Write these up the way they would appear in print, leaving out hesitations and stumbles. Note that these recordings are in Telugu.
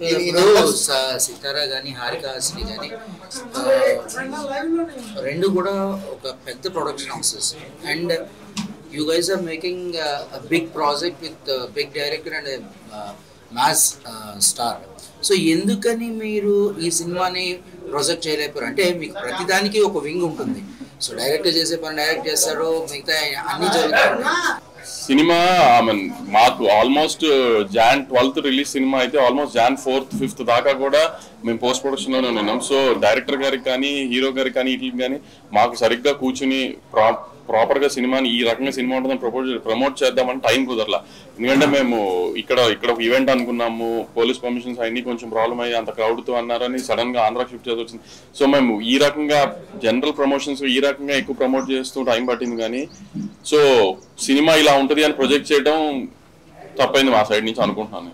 ఇప్పుడు సితారా కానీ హారిక హాసిని కానీ రెండు కూడా ఒక పెద్ద production houses and you guys are making big project with big director and mass star. So ఎందుకని మీరు ఈ సినిమాని ప్రొజెక్ట్ చేయలేకపోయారు? అంటే మీకు ప్రతిదానికి ఒక వింగ్ ఉంటుంది. సో డైరెక్టర్ చేసే పని డైరెక్ట్ చేస్తాడు, మిగతా అన్నీ జరుగుతాయి. సినిమా మాకు almost Jan 12th release cinema అయితే ఆల్మోస్ట్ జాన్ 4th 5th దాకా కూడా మేము పోస్ట్ ప్రొడక్షన్లోనే ఉన్నాం. సో డైరెక్టర్ గారికి కానీ హీరో గారికి కానీ వీటికి కానీ మాకు సరిగ్గా కూర్చుని ప్రాపర్గా సినిమాని ఈ రకంగా సినిమా ఉంటుందని ప్రమోట్ చేద్దామని టైం కుదరలా. ఎందుకంటే మేము ఇక్కడ ఒక ఈవెంట్ అనుకున్నాము, పోలీస్ పర్మిషన్స్ అన్నీ కొంచెం ప్రాబ్లం అయ్యి అంత క్రౌడ్తో అన్నారని సడన్గా ఆంధ్రాకి షిఫ్ట్ చేసి వచ్చింది. సో మేము ఈ రకంగా జనరల్ ప్రమోషన్స్ ఈ రకంగా ఎక్కువ ప్రమోట్ చేస్తూ టైం పట్టింది. కానీ సో సినిమా ఇలా ఉంటుంది అని ప్రొజెక్ట్ చేయడం తప్పైంది మా సైడ్ నుంచి అనుకుంటున్నాను.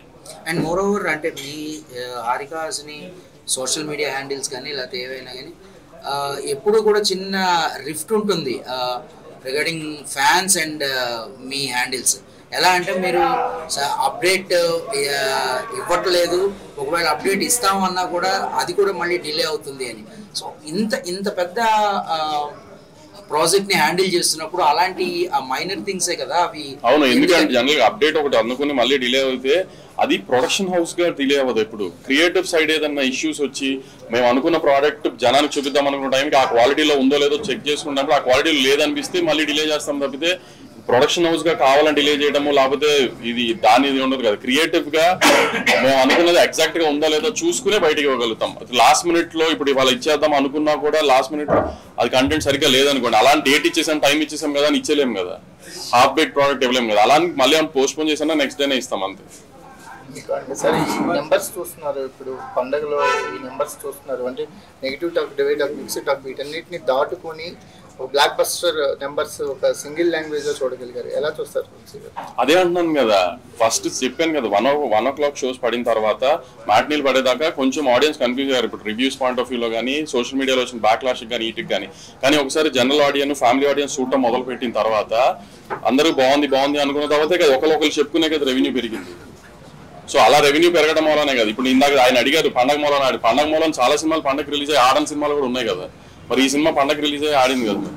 అండ్ మోర్ ఓవర్ అంటే మీ Haarika Hassine social media handles కానీ లేకపోతే ఏవైనా కానీ ఎప్పుడు కూడా చిన్న రిఫ్ట్ ఉంటుంది రిగార్డింగ్ ఫ్యాన్స్ అండ్ మీ హ్యాండిల్స్. ఎలా అంటే మీరు అప్డేట్ ఇవ్వట్లేదు, ఒకవేళ అప్డేట్ ఇస్తామన్నా కూడా అది కూడా మళ్ళీ డిలే అవుతుంది అని. సో ఇంత పెద్ద ప్రాజెక్ట్ ని హ్యాండిల్ చేస్తున్నప్పుడు అలాంటి మైనర్ థింగ్సే కదా అవి. అవును, ఎందుకంటే జనరల్ అప్డేట్ ఒకటి అందుకుని మళ్ళీ డిలే అవుతే అది ప్రొడక్షన్ హౌస్ గా డిలే అవ్వదు. ఇప్పుడు క్రియేటివ్ సైడ్ ఏదన్నా ఇష్యూస్ వచ్చి మేము అనుకున్న ప్రోడక్ట్ జనానికి చూపిద్దాం అనుకున్న టైంకి ఆ క్వాలిటీలో ఉందో లేదో చెక్ చేసుకున్నప్పుడు ఆ క్వాలిటీలో లేదనిపిస్తే మళ్ళీ డిలే చేస్తాం తప్పితే ప్రొడక్షన్ హౌస్ గా కావాలని డిలే చేయడము లేకపోతే ఇది ఉండదు కదా. క్రియేటివ్ గా మేము అనుకున్నది ఎగ్జాక్ట్ గా ఉందా లేదో చూసుకునే బయటకి ఇవ్వగలుగుతాం. లాస్ట్ మినిట్ లో ఇప్పుడు ఇవాళ ఇచ్చేద్దాం అనుకున్నా కూడా లాస్ట్ మినిట్ లో అది కంటెంట్ సరిగ్గా లేదనుకోండి, అలాంటి డేట్ ఇచ్చేసాం టైం ఇచ్చేసాం కదా అని ఇచ్చేలేము కదా, హాఫ్ బేక్ ప్రోడక్ట్ ఇవ్వలేము కదా. అలా మళ్ళీ పోస్ట్ పోన్ చేసినా నెక్స్ట్ డేనే ఇస్తాం అంతే. సరే, ఈ నెంబర్స్ చూస్తున్నారు, ఇప్పుడు పండుగలో ఈ నెంబర్స్ చూస్తున్నారు అంటే negative talk, divide talk, mixed talk వీటన్నిటిని దాటుకొని ఒక బ్లాక్ బస్టర్ నెంబర్స్ ఒక సింగిల్ లాంగ్వేజ్ లో చూడగలిగారు. ఎలా చూస్తారు? అదే అంటున్నాను కదా, ఫస్ట్ చెప్పాను కదా 1 o'clock షోస్ పడిన తర్వాత మ్యాట్నీలు పడేదాకా కొంచెం ఆడియన్స్ కన్ఫ్యూజ్ అయ్యారు. ఇప్పుడు రివ్యూస్ పాయింట్ ఆఫ్ వ్యూలో కానీ సోషల్ మీడియాలో వచ్చిన బ్యాక్ లాష్ కానీ వీటికి కానీ ఒకసారి జనరల్ ఆడియన్స్ ఫ్యామిలీ ఆడియన్స్ చూడటం మొదలు పెట్టిన తర్వాత అందరూ బాగుంది అనుకున్న తర్వాతే కదా ఒకరు చెప్పుకునే కదా రెవెన్యూ పెరిగింది. సో అలా రెవెన్యూ పెరగడం వల్లనే కదా. ఇప్పుడు ఇందాక ఆయన అడిగారు పండగ మూలం చాలా సినిమాలు పండగ రిలీజ్ అయ్యి ఆడని సినిమాలు కూడా ఉన్నాయి కదా. మరి ఈ సినిమా పండగ రిలీజ్ అయ్యి ఆడింది కదా.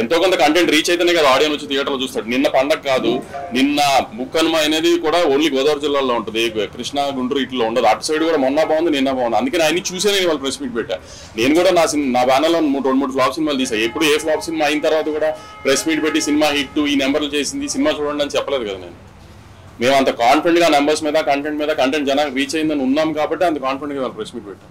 ఎంతో కొంత కంటెంట్ రీచ్ అయితేనే కదా ఆడియన్స్ వచ్చి థియేటర్లో చూస్తాడు. నిన్న పండగ కాదు, నిన్న ముక్కనుమ అనేది కూడా ఓన్లీ గోదావరి జిల్లాలో ఉంటుంది, కృష్ణా గుంటూరు ఇట్లా ఉండదు. అటు సైడ్ కూడా మొన్న బాగుంది నిన్న బాగుంది. అందుకని ఆయన చూసే నేను వాళ్ళు ప్రెస్ మీట్ పెట్టా. నేను కూడా నా బ్యానర్లో 2-3 ఫ్లాప్ సినిమాలు తీసాను. ఎప్పుడు ఏ ఫ్లాప్ సినిమా అయిన తర్వాత కూడా ప్రెస్ మీట్ పెట్టి సినిమా హిట్ ఈ నెంబర్లు చేసింది సినిమా చూడండి అని చెప్పలేదు కదా. మేము అంత కాన్ఫిడెంట్గా నెంబర్స్ మీద కంటెంట్ జనానికి రీచ్ అయిందని ఉన్నాం కాబట్టి అంత కాన్ఫిడెంట్గా వాళ్ళు ప్రెస్ మీట్ పెట్టాం.